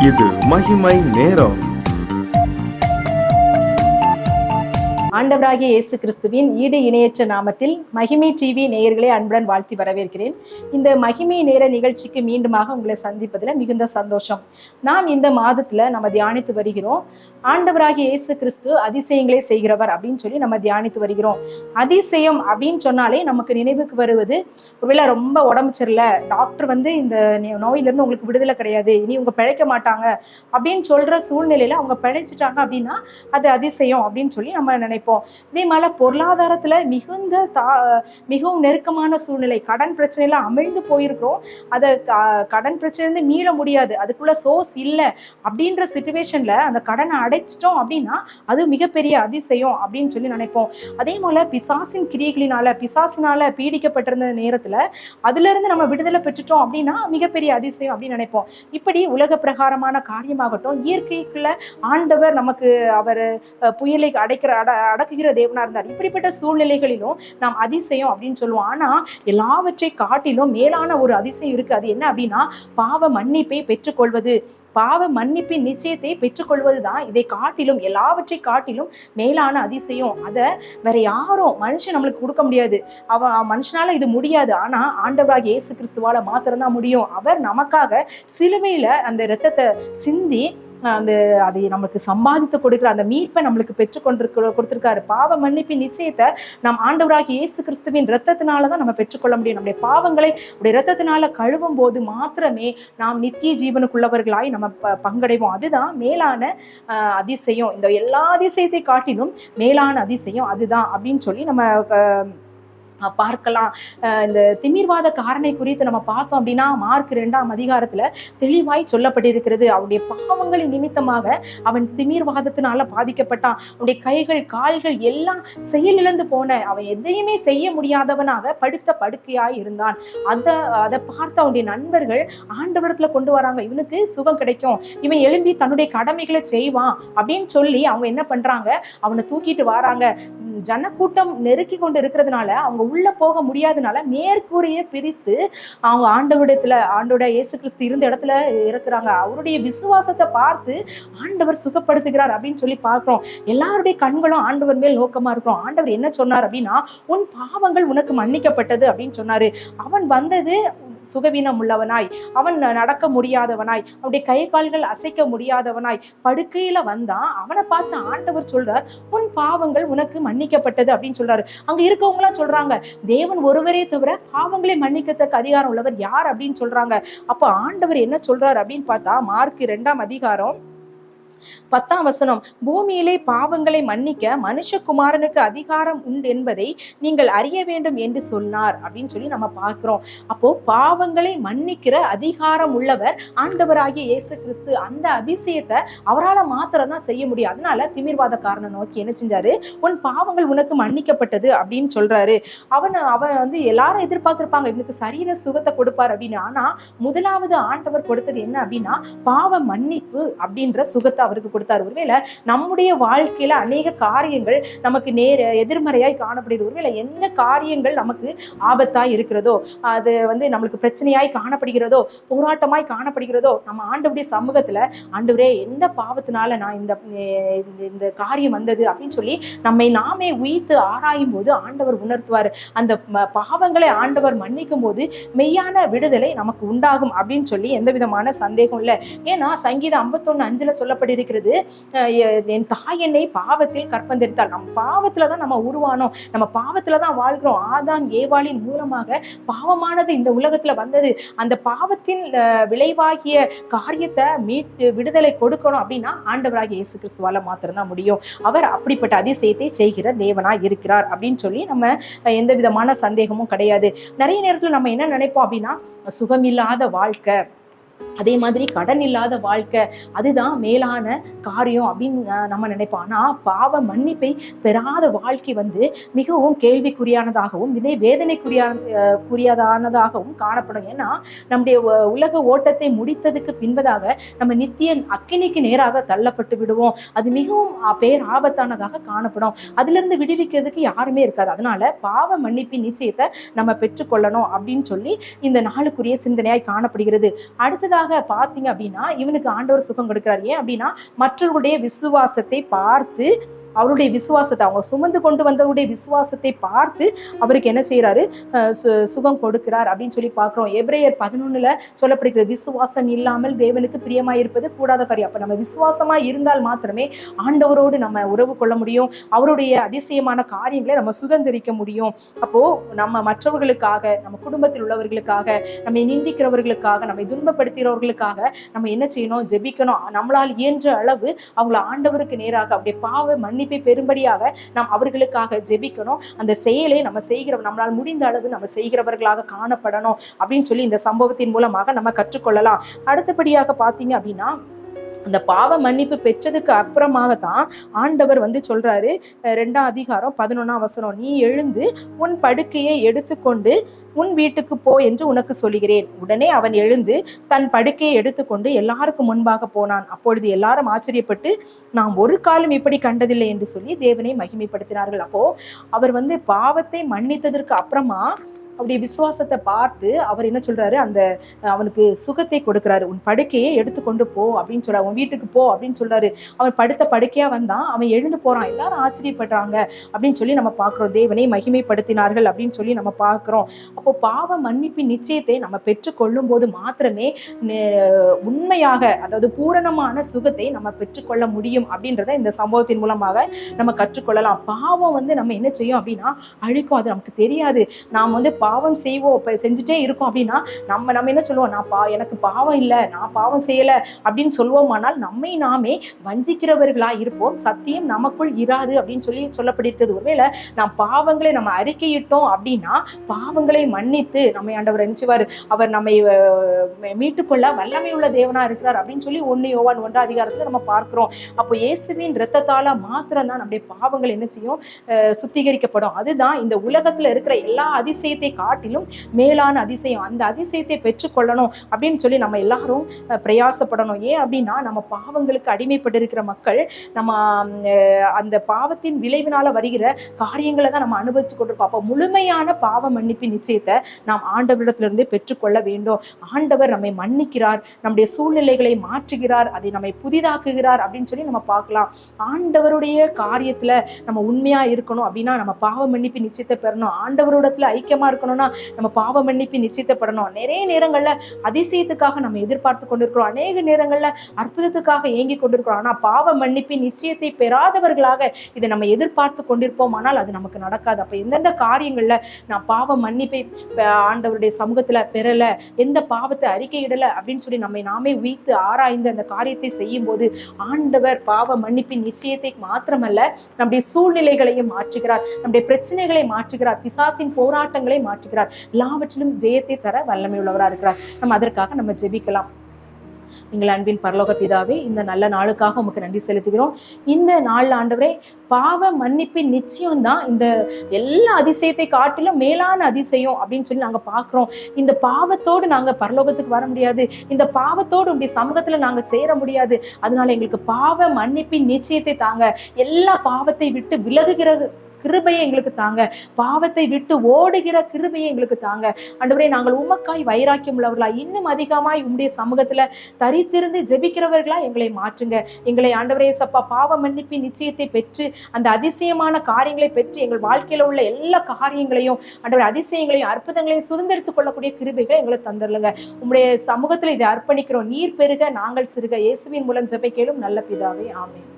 இது மகிமை நேரம். ஆண்டவராகிய இயேசு கிறிஸ்துவின் ஈடு இணையற்ற நாமத்தில் மகிமை டிவி நேயர்களை அன்புடன் வாழ்த்தி வரவேற்கிறேன். இந்த மகிமை நேர நிகழ்ச்சிக்கு மீண்டுமாக உங்களை சந்திப்பதில் மிகுந்த சந்தோஷம். நாம் இந்த மாதத்துல நம்ம தியானித்து வருகிறோம், ஆண்டவராகிய இயேசு கிறிஸ்து அதிசயங்களே செய்கிறவர் அப்படின்னு சொல்லி நம்ம தியானித்து வருகிறோம். அதிசயம் அப்படின்னு சொன்னாலே நமக்கு நினைவுக்கு வருவது, ஒருவேளை ரொம்ப உடம்பு சரியில்லை, டாக்டர் இந்த நோயிலிருந்து உங்களுக்கு விடுதலை கிடையாது, இனி உங்க பிழைக்க மாட்டாங்க அப்படின்னு சொல்ற சூழ்நிலையில அவங்க பிழைச்சிட்டாங்க அப்படின்னா அது அதிசயம் அப்படின்னு சொல்லி நம்ம நினைப்போம். இதே மாதிரி பொருளாதாரத்துல மிகவும் நெருக்கமான சூழ்நிலை, கடன் பிரச்சனையில அமிழ்ந்து போயிருக்கிறோம், அதை கடன் பிரச்சனை மீள முடியாது, அதுக்குள்ள சோர்ஸ் இல்லை அப்படின்ற சிச்சுவேஷன்ல அந்த கடனை அடைச்சிட்டோம் அப்படின்னா அது மிகப்பெரிய அதிசயம் அப்படின்னு சொல்லி நினைப்போம். அதே போல பிசாசின் பிசாசினால பீடிக்கப்பட்டிருந்த நேரத்துல அதுல இருந்து நம்ம விடுதலை பெற்றுட்டோம் அப்படின்னா மிகப்பெரிய அதிசயம் அப்படின்னு நினைப்போம். இப்படி உலக பிரகாரமான காரியமாகட்டும், இயற்கைக்குள்ள ஆண்டவர் நமக்கு அவர் புயலை அடக்குகிற தேவனா இருந்தார். இப்படிப்பட்ட சூழ்நிலைகளிலும் நாம் அதிசயம் அப்படின்னு சொல்லுவோம். ஆனா எல்லாவற்றை காட்டிலும் மேலான ஒரு அதிசயம் இருக்கு. அது என்ன அப்படின்னா பாவ மன்னிப்பை பெற்றுக்கொள்வது, பாவ மன்னிப்பின் நிச்சயத்தை பெற்றுக்கொள்வதுதான் இதை காட்டிலும், எல்லாவற்றை காட்டிலும் மேலான அதிசயம். அதை வேற யாரும் மனுஷன் நம்மளுக்கு கொடுக்க முடியாது. மனுஷனால இது முடியாது. ஆனா ஆண்டவராகிய இயேசு கிறிஸ்துவால மாத்திரம்தான் முடியும். அவர் நமக்காக சிலுவையில அந்த இரத்தத்தை சிந்தி அதை நம்மளுக்கு சம்பாதித்து கொடுக்கிற அந்த மீட்பை நம்மளுக்கு கொடுத்திருக்காரு. பாவ மன்னிப்பின் நிச்சயத்தை நாம் ஆண்டவராகிய இயேசு கிறிஸ்துவின் இரத்தத்தினாலதான் நம்ம பெற்றுக்கொள்ள முடியும். நம்முடைய பாவங்களை உடைய இரத்தத்தினால கழுவும் போது மாத்திரமே நாம் நித்திய ஜீவனுக்குள்ளவர்களாய் நம்ம பங்கடைவோம். அதுதான் மேலான அதிசயம். இந்த எல்லா அதிசயத்தை காட்டிலும் மேலான அதிசயம் அதுதான் அப்படின்னு சொல்லி நம்ம பார்க்கலாம். இந்த திமிர்வாத காரனை குறித்து நம்ம பார்த்தோம் அப்படின்னா மார்க் 2ஆம் அதிகாரத்துல தெளிவாய் சொல்லப்பட்டிருக்கிறது. அவனுடைய பாவங்களின் நிமித்தமாக அவன் திமிர்வாதத்தினால பாதிக்கப்பட்டான். அவனுடைய கைகள் கால்கள் எல்லாம் செயலிழந்து போன, அவன் எதையுமே செய்ய முடியாதவனாக படுத்த படுக்கையாய் இருந்தான். அதை பார்த்து அவனுடைய நண்பர்கள் ஆண்டவரத்துல கொண்டு வராங்க, இவனுக்கு சுகம் கிடைக்கும், இவன் எழும்பி தன்னுடைய கடமைகளை செய்வான் அப்படின்னு சொல்லி அவங்க என்ன பண்றாங்க, அவனை தூக்கிட்டு வராங்க. ஜனக்கூட்டம் நெருக்கி கொண்டு இருக்கிறதுனால அவங்க உள்ள போக முடியாதனால மேற்கூரையை பிரித்து அவங்க ஆண்டவரோட இயேசு கிறிஸ்து இருந்த இடத்துல இருக்கிறாங்க. அவருடைய விசுவாசத்தை பார்த்து ஆண்டவர் சுகப்படுத்துகிறார் அப்படின்னு சொல்லி பார்க்கிறோம். எல்லாருடைய கண்களும் ஆண்டவர் மேல் நோக்கமா இருக்கிறோம். ஆண்டவர் என்ன சொன்னார் அப்படின்னா, உன் பாவங்கள் உனக்கு மன்னிக்கப்பட்டது அப்படின்னு சொன்னாரு. அவன் வந்தது சுகவீனம் உள்ளவனாய், அவன் நடக்க முடியாதவனாய், அவனுடைய கை கால்கள் அசைக்க முடியாதவனாய் படுக்கையில வந்தான். அவனை பார்த்து ஆண்டவர் சொல்றார், உன் பாவங்கள் உனக்கு மன்னிக்கப்பட்டது அப்படின்னு சொல்றாரு. அங்க இருக்கவங்க எல்லாம் சொல்றாங்க, தேவன் ஒருவரே தவிர பாவங்களை மன்னிக்கத்தக்க அதிகாரம் உள்ளவர் யார் அப்படின்னு சொல்றாங்க. அப்ப ஆண்டவர் என்ன சொல்றாரு அப்படின்னு பார்த்தா மார்க் 2ஆம் அதிகாரம் 10ஆம் வசனம், பூமியிலே பாவங்களை மன்னிக்க மனுஷகுமாரனுக்கு அதிகாரம் உண்டு என்பதை நீங்கள் அறிய வேண்டும் என்று சொன்னார் அப்படின்னு சொல்லி நம்ம பார்க்கிறோம். அப்போ பாவங்களை மன்னிக்கிற அதிகாரம் உள்ளவர் ஆண்டவராகிய இயேசு கிறிஸ்து. அந்த அதிசயத்தை அவரால் மாத்திரம் தான் செய்ய முடியும். அதனால திமிர்வாதக்காரனை நோக்கி என்ன செஞ்சாரு, உன் பாவங்கள் உனக்கு மன்னிக்கப்பட்டது அப்படின்னு சொல்றாரு. அவன் எல்லாரும் எதிர்பார்த்திருப்பாங்க இவனுக்கு சரீர சுகத்தை கொடுப்பார் அப்படின்னு. ஆனா முதலாவது ஆண்டவர் கொடுத்தது என்ன அப்படின்னா பாவ மன்னிப்பு அப்படின்ற சுகத்தை அவருக்கு கொடுத்தார். ஒருவேளை நம்முடைய வாழ்க்கையில அநேக காரியங்கள் நமக்கு எதிர்மறையாய் காணப்படுகிறது. ஒருவேளை எந்த காரியங்கள் நமக்கு ஆபத்தாய் இருக்கிறதோ, அது நம்மளுக்கு பிரச்சனையாய் காணப்படுகிறதோ, போராட்டமாய் காணப்படுகிறதோ, நம்ம ஆண்டவருடைய சமூகத்துல ஆண்டவரே எந்த பாவத்தினால நான் இந்த காரியம் வந்தது அப்படின்னு சொல்லி நம்மை நாமே உயிர்த்து ஆராயும் போது ஆண்டவர் உணர்த்துவார். அந்த பாவங்களை ஆண்டவர் மன்னிக்கும் போது மெய்யான விடுதலை நமக்கு உண்டாகும் அப்படின்னு சொல்லி எந்த விதமான சந்தேகம் இல்லை. ஏன்னா சங்கீதம் 51:5 சொல்லப்பட்டிருக்கிறது, என் தாய் என்னை பாவத்தில் கற்பந்தெடுத்தாள். நம்ம பாவத்துலதான் நம்ம உருவானோம், நம்ம பாவத்துலதான் வாழ்கிறோம். ஆதாம் ஏவாளின் மூலமாக பாவமானது இந்த உலகத்துல வந்தது. அந்த பாவத்தின் விளைவாகிய காரியத்தை மீட்டு விடுதலை கொடுக்கணும் அப்படின்னா ஆண்டவராகிய இயேசு கிறிஸ்துவால மாத்திரம்தான் முடியும். அவர் அப்படிப்பட்ட அதிசயத்தை செய்கிற தேவனா இருக்கிறார் அப்படின்னு சொல்லி நம்ம எந்த விதமான சந்தேகமும் கிடையாது. நிறைய நேரத்துல நம்ம என்ன நினைப்போம் அப்படின்னா, சுகமில்லாத வாழ்க்கை, அதே மாதிரி கடன் இல்லாத வாழ்க்கை அதுதான் மேலான காரியம் அப்படின்னு நம்ம நினைப்போம். ஆனா பாவ மன்னிப்பை பெறாத வாழ்க்கை மிகவும் கேள்விக்குறியானதாகவும் இதே வேதனைக்குரியானதாகவும் காணப்படும். ஏன்னா நம்முடைய உலக ஓட்டத்தை முடித்ததுக்கு பின்பதாக நம்ம நித்திய அக்கினிக்கு நேராக தள்ளப்பட்டு விடுவோம். அது மிகவும் பேர் ஆபத்தானதாக காணப்படும். அதுல இருந்து விடுவிக்கிறதுக்கு யாருமே இருக்காது. அதனால பாவ மன்னிப்பின் நிச்சயத்தை நம்ம பெற்றுக்கொள்ளணும் அப்படின்னு சொல்லி இந்த நாளுக்குரிய சிந்தனையாய் காணப்படுகிறது. அடுத்தது அடுத்ததாக பார்த்தீங்க அப்படின்னா இவனுக்கு ஆண்டவர் சுகம் கொடுக்கிறார். ஏன் அப்படின்னா மற்றவர்களுடைய விசுவாசத்தை பார்த்து, அவருடைய விசுவாசத்தை, அவங்க சுமந்து கொண்டு வந்தவருடைய விசுவாசத்தை பார்த்து அவருக்கு என்ன செய்யறாரு, சுகம் கொடுக்கிறார் அப்படின்னு சொல்லி பார்க்கிறோம். எபிரேயர் 11 சொல்லப்படுகிற விசுவாசம் இல்லாமல் தேவனுக்கு பிரியமா இருப்பது கூடாத காரியம். அப்ப நம்ம விசுவாசமா இருந்தால் மாத்திரமே ஆண்டவரோடு நம்ம உறவு கொள்ள முடியும், அவருடைய அதிசயமான காரியங்களை நம்ம சுதந்திரிக்க முடியும். அப்போ நம்ம மற்றவர்களுக்காக, நம்ம குடும்பத்தில் உள்ளவர்களுக்காக, நம்மை நிந்திக்கிறவர்களுக்காக, நம்மை துன்பப்படுத்துகிறவர்களுக்காக நம்ம என்ன செய்யணும், ஜெபிக்கணும். நம்மளால் இயன்ற அளவு அவங்கள ஆண்டவருக்கு நேராக அப்படியே பாவ மன்னிப்பை பெரும்படியாக நாம் அவர்களுக்காக ஜெபிக்கணும். அந்த செயலை நம்ம நம்மளால் முடிந்த அளவு நம்ம செய்கிறவர்களாக காணப்படணும் அப்படின்னு சொல்லி இந்த சம்பவத்தின் மூலமாக நம்ம கற்றுக்கொள்ளலாம். அடுத்தபடியாக பார்த்தீங்க அப்படின்னா அந்த பாவ மன்னிப்பு பெற்றதுக்கு அப்புறமாகத்தான் ஆண்டவர் சொல்றாரு, 2ஆம் அதிகாரம் 11ஆம் வசனம், நீ எழுந்து உன் படுக்கையை எடுத்துக்கொண்டு உன் வீட்டுக்கு போ என்று உனக்கு சொல்லுகிறேன். உடனே அவன் எழுந்து தன் படுக்கையை எடுத்துக்கொண்டு எல்லாருக்கும் முன்பாக போனான். அப்பொழுது எல்லாரும் ஆச்சரியப்பட்டு நாம் ஒரு காலம் இப்படி கண்டதில்லை என்று சொல்லி தேவனை மகிமைப்படுத்தினார்கள். அப்போ அவர் பாவத்தை மன்னித்ததற்கு அப்புறமா அவருடைய விசுவாசத்தை பார்த்து அவர் என்ன சொல்றாரு, அவனுக்கு சுகத்தை கொடுக்கிறாரு. உன் படுக்கையை எடுத்துக்கொண்டு போ அப்படின்னு சொல்றாரு, உன் வீட்டுக்கு போ அப்படின்னு சொல்றாரு. அவன் படுத்த படுக்கையா வந்தான், அவன் எழுந்து போறான். எல்லாரும் ஆச்சரியப்படுறாங்க அப்படின்னு சொல்லி நம்ம பார்க்கிறோம். தேவனை மகிமைப்படுத்தினார்கள் அப்படின்னு சொல்லி நம்ம பார்க்கிறோம். அப்போ பாவ மன்னிப்பின் நிச்சயத்தை நம்ம பெற்றுக்கொள்ளும் போது மாத்திரமே உண்மையாக, அதாவது பூரணமான சுகத்தை நம்ம பெற்றுக்கொள்ள முடியும் அப்படின்றத இந்த சம்பவத்தின் மூலமாக நம்ம கற்றுக்கொள்ளலாம். பாவம் நம்ம என்ன செய்யும் அப்படின்னா அழிக்கும். அது நமக்கு தெரியாது. நாம் பாவம் செய்வோம், செஞ்சுட்டே இருக்கோம் அப்படின்னா நம்ம என்ன சொல்லுவோம், எனக்கு பாவம் இல்லை, நான் பாவம் செய்யலை அப்படின்னு சொல்லுவோமானால் நம்மை நாமே வஞ்சிக்கிறவர்களா இருப்போம். சத்தியம் நமக்குள் இராது அப்படின்னு சொல்லி சொல்லப்பட்டிருக்கிறது. ஒருவேளை நாம் பாவங்களை நம்ம அறிக்கையிட்டோம் அப்படின்னா பாவங்களை மன்னித்து நம்மை ஆண்டவர் நினைச்சுவார், அவர் நம்மை மீட்டுக்கொள்ள வல்லமை உள்ள தேவனா இருக்கிறார் அப்படின்னு சொல்லி 1 யோவான் 1ஆம் அதிகாரத்துல நம்ம பார்க்கிறோம். அப்போ இயேசுவின் இரத்தத்தால மாத்திரம் தான் நம்முடைய பாவங்கள் என்ன செய்யும், சுத்திகரிக்கப்படும். அதுதான் இந்த உலகத்துல இருக்கிற எல்லா அதிசயத்தை காட்டிலும் மேலான அதிசயம். அந்த அதிசயத்தை பெற்றுக்கொள்ளணும் அப்படின்னு சொல்லி நம்ம எல்லாரும் பிரயாசப்படணும். ஏன் அப்படின்னா நம்ம பாவங்களுக்கு அடிமைப்பட்டிருக்கிற மக்கள் நம்ம அந்த பாவத்தின் விளைவினால வருகிற காரியங்களை தான் நம்ம அனுபவிச்சு கொண்டிருக்கோம். அப்போ முழுமையான பாவ மன்னிப்பின் நிச்சயத்தை நாம் ஆண்டவரிடத்திலிருந்து பெற்றுக்கொள்ள வேண்டும். ஆண்டவர் நம்மை மன்னிக்கிறார், நம்முடைய சூழ்நிலைகளை மாற்றுகிறார், அதை நம்மை புதிதாக்குகிறார் அப்படின்னு சொல்லி நம்ம பார்க்கலாம். ஆண்டவருடைய காரியத்துல நம்ம உண்மையா இருக்கணும் அப்படின்னா நம்ம பாவ மன்னிப்பின் நிச்சயத்தை பெறணும். ஆண்டவரிடத்துல ஐக்கியமா இருக்கணும்னா நம்ம பாவ மன்னிப்பு நிச்சயத்தப்படணும். நிறைய நேரங்கள்ல அதிசயத்துக்காக நம்ம எதிர்பார்த்து கொண்டிருக்கிறோம், அநேக நேரங்கள்ல அற்புதத்துக்காக ஏங்கி கொண்டிருக்கிறோம். ஆனா பாவ மன்னிப்பின் நிச்சயத்தை பெறாதவர்களாக இதை நம்ம எதிர்பார்த்து கொண்டிருப்போம், ஆனால் அது நமக்கு நடக்காது. அப்ப எந்தெந்த காரியங்கள்ல நான் பாவ மன்னிப்பை ஆண்டவருடைய சமூகத்துல பெறல, எந்த பாவத்தை அறிக்கையிடல அப்படின்னு சொல்லி நம்மை நாமே உய்த்து ஆராய்ந்து அந்த காரியத்தை செய்யும் போது ஆண்டவர் பாவ மன்னிப்பின் நிச்சயத்தை மாத்திரமல்ல நம்முடைய சூழ்நிலைகளையும் மாற்றுகிறார், நம்முடைய பிரச்சனைகளை மாற்றுகிறார், பிசாசின் போராட்டங்களை மாற்றுகிறார், எல்லாவற்றிலும் ஜெயத்தை தர வல்லமை உள்ளவராக இருக்கிறார். நம்ம அதற்காக நம்ம ஜெபிக்கலாம். எங்கள் அன்பின் பரலோக பிதாவே, இந்த நல்ல நாளுக்காக உமக்கு நன்றி செலுத்துகிறோம். இந்த நாள் ஆண்டவரே, பாவ மன்னிப்பின் நிச்சயம் தான் இந்த எல்லா அதிசயத்தை காட்டிலும் மேலான அதிசயம் அப்படின்னு சொல்லி நாங்க பாக்குறோம். இந்த பாவத்தோடு நாங்க பரலோகத்துக்கு வர முடியாது, இந்த பாவத்தோடு உங்களுடைய சமூகத்துல நாங்க சேர முடியாது. அதனால எங்களுக்கு பாவ மன்னிப்பின் நிச்சயத்தை தாங்க. எல்லா பாவத்தை விட்டு விலகுகிறது கிருபையை எங்களுக்கு தாங்க, பாவத்தை விட்டு ஓடுகிற கிருபையை எங்களுக்கு தாங்க. ஆண்டவரே, நாங்கள் உமக்காய் வைராக்கியம் உள்ளவர்களா, இன்னும் அதிகமாய் உம்முடைய சமூகத்துல தரித்திருந்து ஜெபிக்கிறவர்களா எங்களை மாற்றுங்க. எங்களை ஆண்டவரே சப்பா பாவ மன்னிப்பின் நிச்சயத்தை பெற்று அந்த அதிசயமான காரியங்களை பெற்று எங்கள் வாழ்க்கையில உள்ள எல்லா காரியங்களையும் ஆண்டவரே அதிசயங்களையும் அற்புதங்களையும் சுதந்திரித்துக் கொள்ளக்கூடிய கிருபைகளை எங்களை தந்துடலுங்க. உம்முடைய சமூகத்துல இதை அர்ப்பணிக்கிறோம். நீர் பெருக நாங்கள் சிறுக. இயேசுவின் மூலம் ஜெபம் கேளும் நல்ல பிதாவே, ஆமென்.